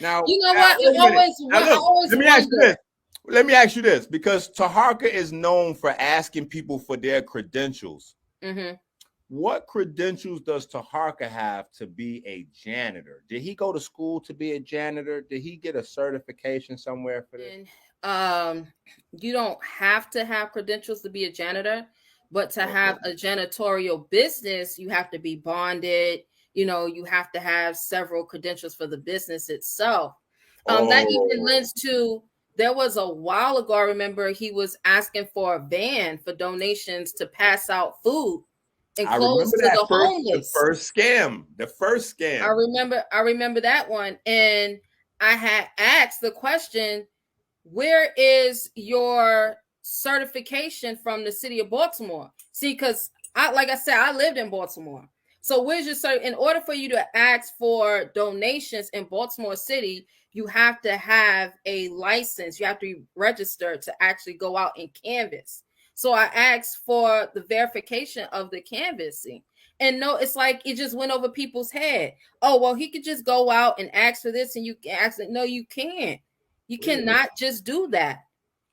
Now, You know now what? wait a minute. Now I look, always let me ask you wonder. this. Let me ask you this, because Taharka is known for asking people for their credentials. Hmm. What credentials does Taharka have to be a janitor? Did he go to school to be a janitor? Did he get a certification somewhere for this? And you don't have to have credentials to be a janitor, but to have Okay. a janitorial business, you have to be bonded. You know, you have to have several credentials for the business itself. That even Oh, lends to, there was a while ago, I remember he was asking for a van for donations to pass out food and I clothes remember to that the first, the homeless. first scam, the first scam. I remember that one. And I had asked the question, where is your certification from the city of Baltimore? See, because like I said, I lived in Baltimore. So where's your cert? In order for you to ask for donations in Baltimore City, you have to have a license. You have to be registered to actually go out and canvas. So I asked for the verification of the canvassing. And no, it's like it just went over people's head. Oh, well, he could just go out and ask for this and you can ask it. No, you can't. You Wait a minute. cannot just do that.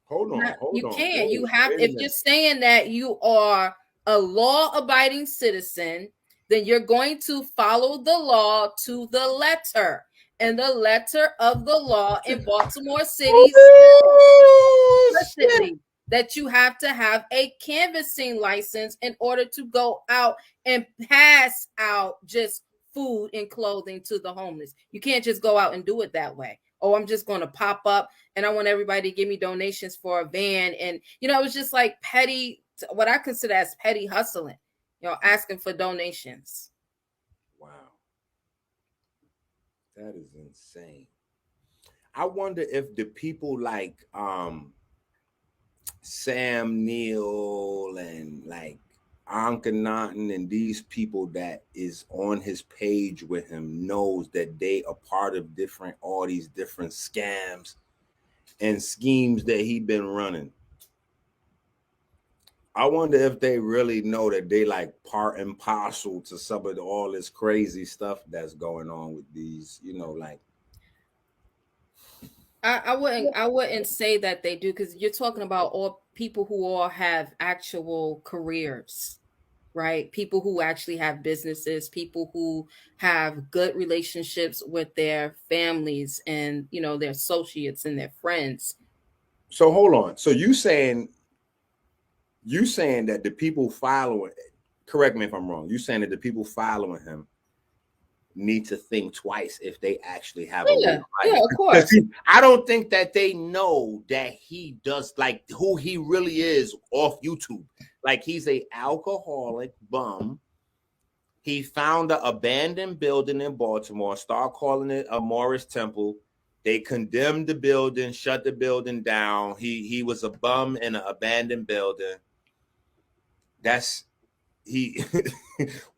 Hold on. Hold You on. can't. You Wait. have, Wait a if you're minute. saying that you are a law-abiding citizen, then you're going to follow the law to the letter. And the letter of the law in Baltimore City says Oh shit! explicitly that you have to have a canvassing license in order to go out and pass out just food and clothing to the homeless. You can't just go out and do it that way. Oh, I'm just going to pop up and I want everybody to give me donations for a van. And, you know, it was just like petty, what I consider as petty hustling, you know, asking for donations. Wow, that is insane. I wonder if the people like Sam Neill and like Ankenaten and these people that is on his page with him knows that they are part of different all these different scams and schemes that he been running. I wonder if they really know that they like part and parcel to some of all this crazy stuff that's going on with these, like I wouldn't say that they do because you're talking about all people who all have actual careers, right? People who actually have businesses, people who have good relationships with their families and, you know, their associates and their friends. so hold on. So you saying that the people following, correct me if I'm wrong, you saying that the people following him need to think twice if they actually have a real Yeah, life. yeah, of Because course. I don't think that they know that he does like who he really is off YouTube. Like he's a alcoholic bum. He found an abandoned building in Baltimore, start calling it a Morris Temple. They condemned the building, shut the building down. He was a bum in an abandoned building. That's he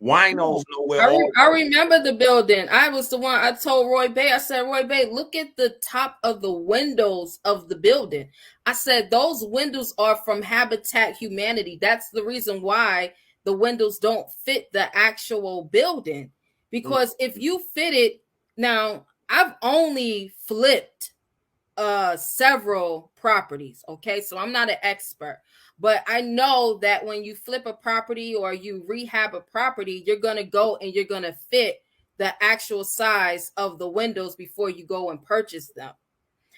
Yeah. winos know where all I remember the building. I was the one I told Roy Bay. I said, Roy Bay, look at the top of the windows of the building. I said, those windows are from Habitat Humanity. That's the reason why the windows don't fit the actual building. mm, Because if you fit it, now I've only flipped several properties, okay? So I'm not an expert, but I know that when you flip a property or you rehab a property, you're going to go and you're going to fit the actual size of the windows before you go and purchase them.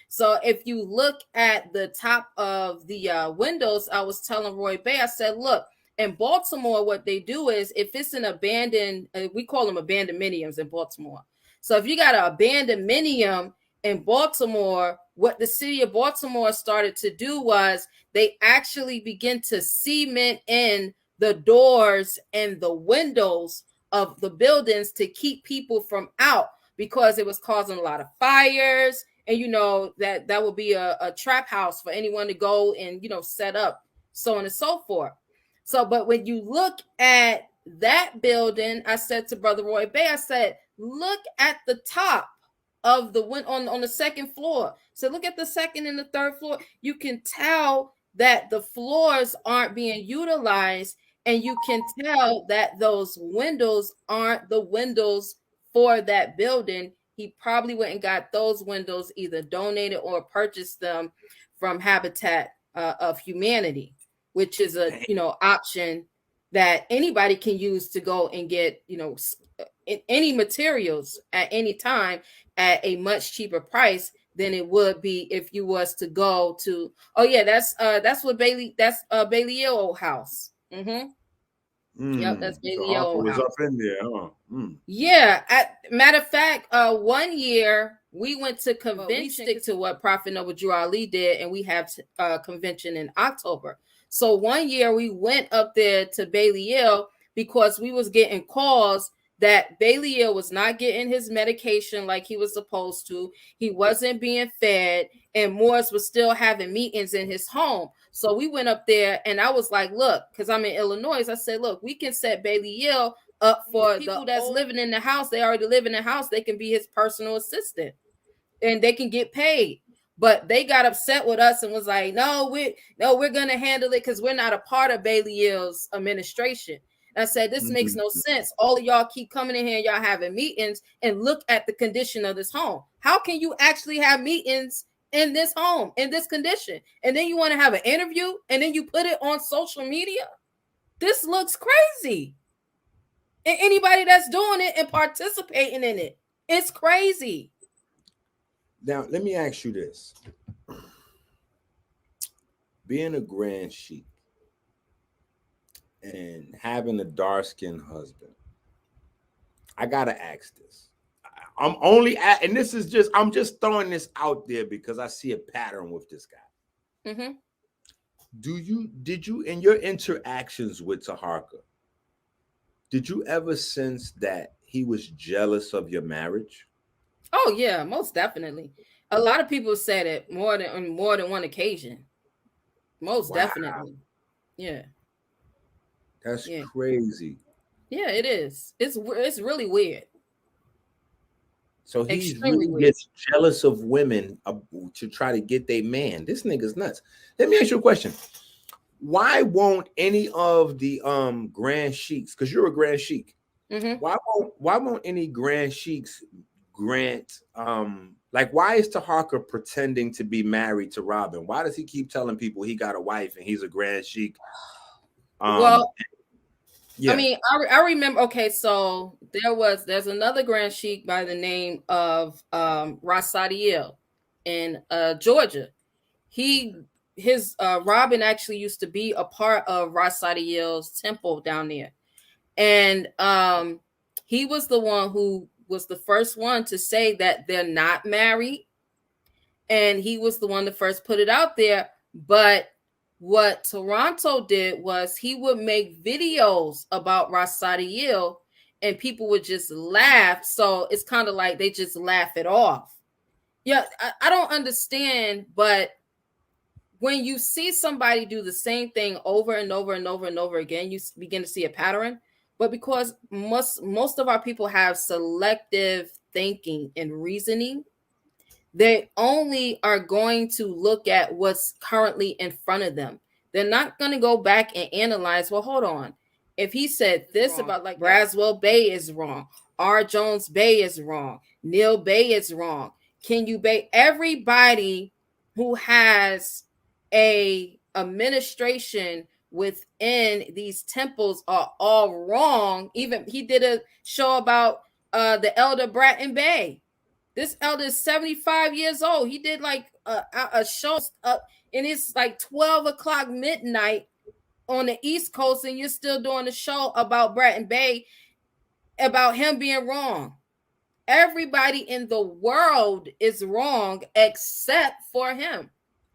So if you look at the top of the windows, I was telling Roy Bay, I said, look, in Baltimore, what they do is if it's an abandoned, we call them abandoned miniums in Baltimore. So if you got an abandoned minium in Baltimore, what the city of Baltimore started to do was they actually begin to cement in the doors and the windows of the buildings to keep people from out because it was causing a lot of fires, and you know that would be a trap house for anyone to go and, you know, set up, so on and so forth. So but when you look at that building, I said to Brother Roy Bay, I said, look at the top of the win on the second floor. So look at the second and the third floor. You can tell that the floors aren't being utilized, and you can tell that those windows aren't the windows for that building, he probably went and got those windows either donated or purchased them from Habitat of Humanity, which is a option that anybody can use to go and get any materials at any time at a much cheaper price than it would be if you was to go to. Oh yeah, that's what Bailey. That's Bailey Hill house. Mm-hmm. Yep, that's So Bailey Harper Hill was house. up in there, huh? Yeah. Matter of fact, one year we went to convention. We stick to what Prophet Noble Drew Ali did, and we have a convention in October. So one year we went up there to Bailey Hill because we was getting calls that Bailey Hill was not getting his medication like he was supposed to. He wasn't being fed, and Morris was still having meetings in his home. So we went up there, and I was like, look, because I'm in Illinois, I said, look, we can set Bailey Hill up for people that's living in the house. They already live in the house. They can be his personal assistant, and they can get paid. But they got upset with us and was like, no, we're gonna handle it because we're not a part of Bailey Hill's administration. And I said, this makes no sense. All of y'all keep coming in here and y'all having meetings, and look at the condition of this home. How can you actually have meetings in this home in this condition, and then you want to have an interview and then you put it on social media? This looks crazy. And anybody that's doing it and participating in it, it's crazy. Now, let me ask you this. Being a Grand Sheik and having a dark-skinned husband, I gotta ask this. I'm just throwing this out there because I see a pattern with this guy. Mm-hmm. Did you in your interactions with Taharka, did you ever sense that he was jealous of your marriage? Oh yeah, most definitely. A lot of people said it more than one occasion. Most definitely. Yeah. That's crazy. Yeah, it is. It's really weird. So he really gets jealous of women to try to get their man. This nigga's nuts. Let me ask you a question. Why won't any of the Grand Sheiks, because you're a Grand Sheik, mm-hmm. why won't any Grand Sheiks grant like, why is Taharka pretending to be married to Robin? Why does he keep telling people he got a wife and he's a Grand Sheik? Well, yeah. I mean, I remember. Okay, so there's another Grand Sheik by the name of Ras Sadiel in Georgia. His Robin actually used to be a part of Ras Sadiel's temple down there, and he was the one who was the first one to say that they're not married, and he was the one to first put it out there. But what Toronto did was he would make videos about Ras Sadiel, and people would just laugh. So it's kind of like they just laugh it off. Yeah, I don't understand, but when you see somebody do the same thing over and over and over and over again, you begin to see a pattern. But because most of our people have selective thinking and reasoning, they only are going to look at what's currently in front of them. They're not going to go back and analyze, well, hold on. If he said this about like Braswell Bay is wrong, R. Jones Bay is wrong, Neil Bay is wrong, Kenyu Bay, everybody who has a administration within these temples are all wrong. Even he did a show about the elder Bratton Bay. This elder is 75 years old. He did like a show and it's like 12 o'clock midnight on the East Coast, and you're still doing a show about Bratton Bay, about him being wrong. Everybody in the world is wrong except for him.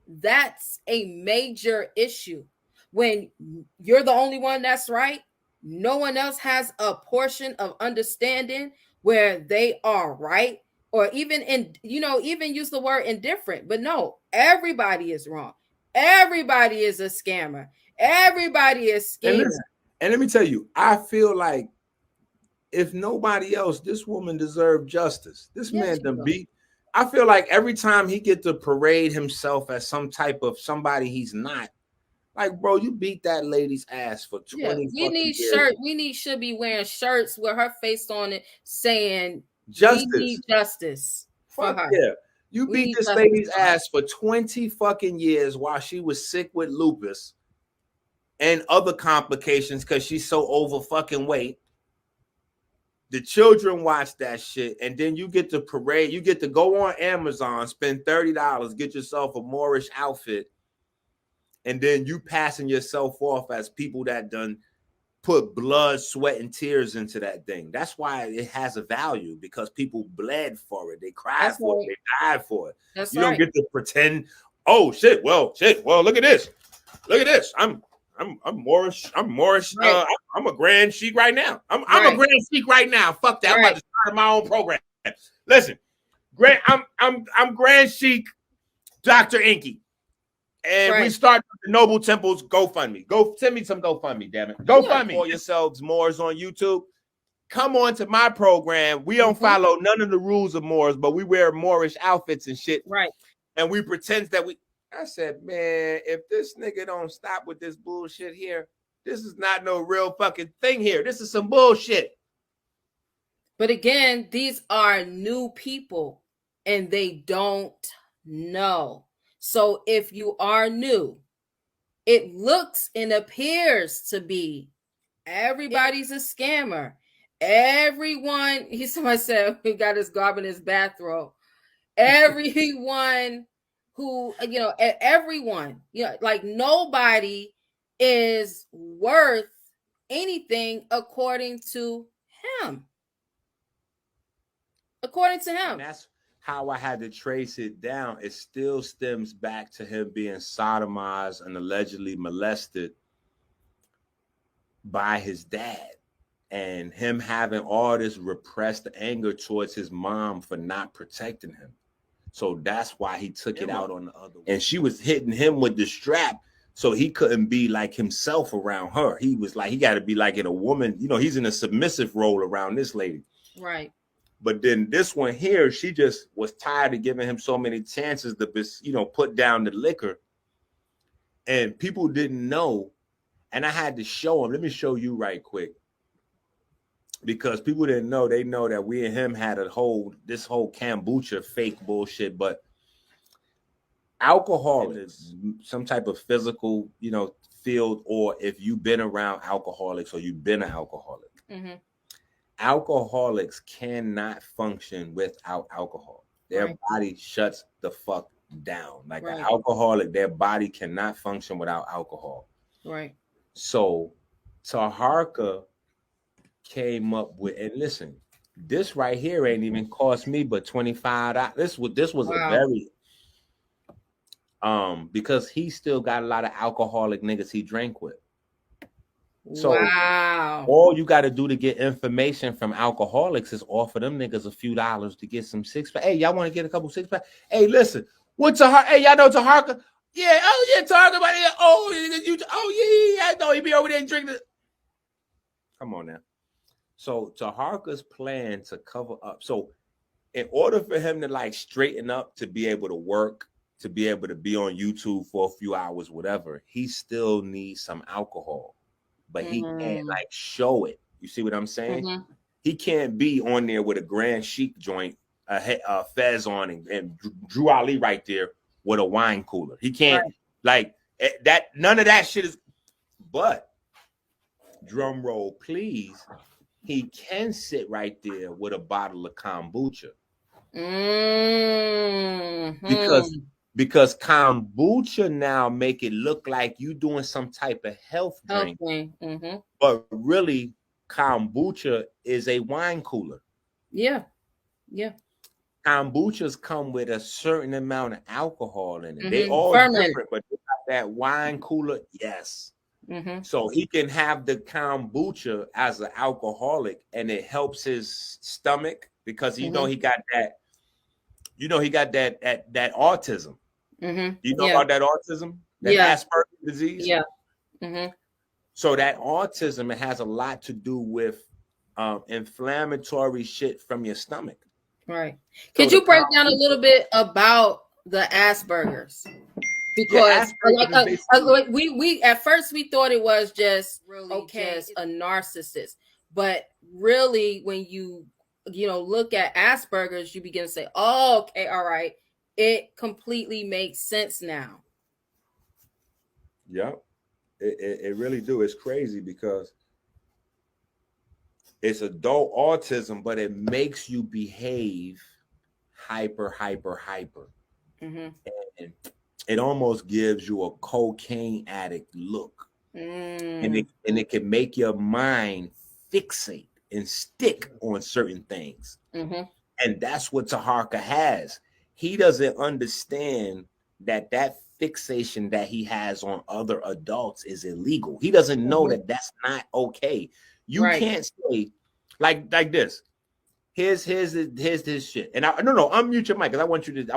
That's a major issue. When you're the only one that's right, no one else has a portion of understanding where they are right, or even even use the word indifferent. But no, everybody is wrong. Everybody is a scammer. Everybody is scheming. And let me tell you, I feel like if nobody else, this woman deserved justice. This man done beat. I feel like every time he get to parade himself as some type of somebody he's not, like, bro, you beat that lady's ass for 20 we need years. shirt. We should be wearing shirts with her face on it saying We need Justice. justice for Fuck her. yeah. You We beat need this justice lady's for her. ass for 20 fucking years while she was sick with lupus and other complications because she's so over fucking weight. The children watch that shit, and then you get to parade. You get to go on Amazon, spend $30, get yourself a Moorish outfit, and then you passing yourself off as people that done put blood, sweat, and tears into that thing. That's why it has a value, because people bled for it. They cried for it. They died for it. That's you don't get to pretend, oh shit, well, look at this. Look at this. I'm Moorish. I'm Moorish. Right. I'm a Grand Sheik right now. I'm a Grand Sheik right now. Fuck that. I'm about to start my own program. Listen, I'm Grand Sheik Dr. Inky. And we start the Noble Temples GoFundMe. Go send me some GoFundMe, damn it. GoFundMe. For yourselves Moors on YouTube. Come on to my program. We don't follow none of the rules of Moors, but we wear Moorish outfits and shit. Right. And we pretend that I said, man, if this nigga don't stop with this bullshit here, this is not no real fucking thing here. This is some bullshit. But again, these are new people and they don't know. So if you are new, it looks and appears to be everybody's a scammer. Everyone, somebody said he got his garb in his bathrobe. Everyone who, everyone, like nobody is worth anything according to him. According to him. And that's how I had to trace it down. It still stems back to him being sodomized and allegedly molested by his dad, and him having all this repressed anger towards his mom for not protecting him. So that's why he took it out on the other one. And she was hitting him with the strap, so he couldn't be like himself around her. He was like, he got to be like in a woman, he's in a submissive role around this lady. Right. But then this one here, she just was tired of giving him so many chances to, put down the liquor. And people didn't know. And I had to show him. Let me show you right quick. Because people didn't know. They know that we and him had this whole kombucha fake bullshit. But alcohol is some type of physical, field, or if you've been around alcoholics or you've been an alcoholic. Mm-hmm. Alcoholics cannot function without alcohol. Their body shuts the fuck down. Like an alcoholic, their body cannot function without alcohol. Right. So Taharka came up with, and listen, this right here ain't even cost me but $25. This was a very because he still got a lot of alcoholic niggas he drank with. So all you got to do to get information from alcoholics is offer them niggas a few dollars to get some six pack. Hey, y'all want to get a couple six pack? Hey, listen, what Taharka? Hey, y'all know Taharka? Yeah, Taharka, buddy. I know he be over there drinking. Come on now. So Taharka's plan to cover up. So in order for him to like straighten up, to be able to work, to be able to be on YouTube for a few hours, whatever, he still needs some alcohol. But he can't like show it. You see what I'm saying? Mm-hmm. He can't be on there with a Grand Sheik joint, a Fez on, and Drew Ali right there with a wine cooler. He can't like that. None of that shit is. But drum roll, please. He can sit right there with a bottle of kombucha. Mm-hmm. Because kombucha now make it look like you doing some type of health drink. Mm-hmm. But really, kombucha is a wine cooler. Yeah. Kombuchas come with a certain amount of alcohol in it. Mm-hmm. They all different, but they got that wine cooler, yes. Mm-hmm. So he can have the kombucha as an alcoholic, and it helps his stomach because he got that. He got that autism. Mm-hmm. You know about that autism? That Asperger's disease? Yeah. Mm-hmm. So that autism, it has a lot to do with inflammatory shit from your stomach. Right. Could you break down a little bit about the Asperger's? Because we at first we thought it was just just a narcissist, but really when you look at Asperger's, you begin to say, oh, okay, all right, it completely makes sense now. Yep, it really do. It's crazy because it's adult autism, but it makes you behave hyper. Mm-hmm. And it almost gives you a cocaine addict look. And it can make your mind fixate and stick on certain things. Mm-hmm. And that's what Taharka has. He doesn't understand that fixation that he has on other adults is illegal. He doesn't know that that's not okay. You can't say like this. Here's this shit. And no, unmute your mic because I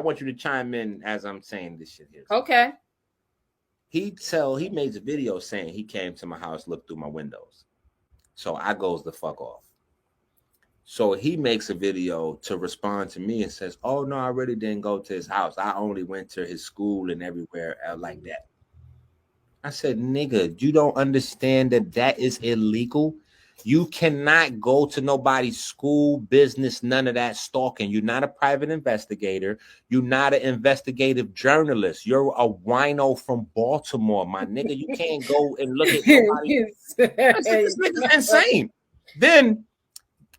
want you to chime in as I'm saying this shit here. Okay. He makes a video saying he came to my house, looked through my windows. So I goes the fuck off. So he makes a video to respond to me and says, oh no, I really didn't go to his house. I only went to his school and everywhere like that. I said, nigga, you don't understand that is illegal. You cannot go to nobody's school, business, none of that stalking. You're not a private investigator. You're not an investigative journalist. You're a wino from Baltimore, my nigga. You can't go and look at nobody. This nigga's insane. Then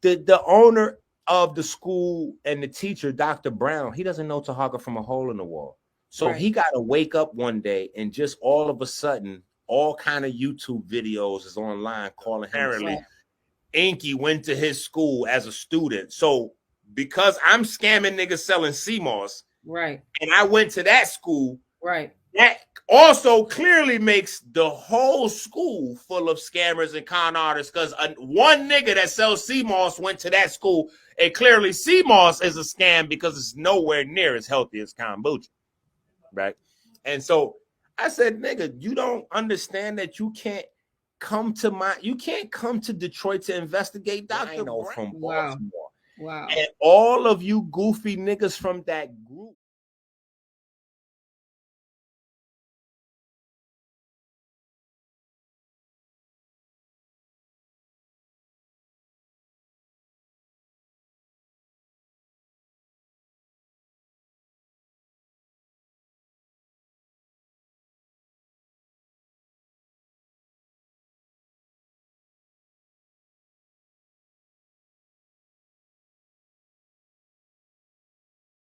the owner of the school and the teacher, Dr. Brown, he doesn't know Taharka from a hole in the wall. So he got to wake up one day and just all of a sudden, all kind of YouTube videos is online calling him. Apparently, Inky went to his school as a student. So because I'm scamming niggas selling CMOS, right, and I went to that school, right, that also clearly makes the whole school full of scammers and con artists because one nigga that sells CMOS went to that school, and clearly CMOS is a scam because it's nowhere near as healthy as kombucha, right? And so I said, nigga, you don't understand that you can't come to Detroit to investigate Dr. Brown from Baltimore. Wow. And all of you goofy niggas from that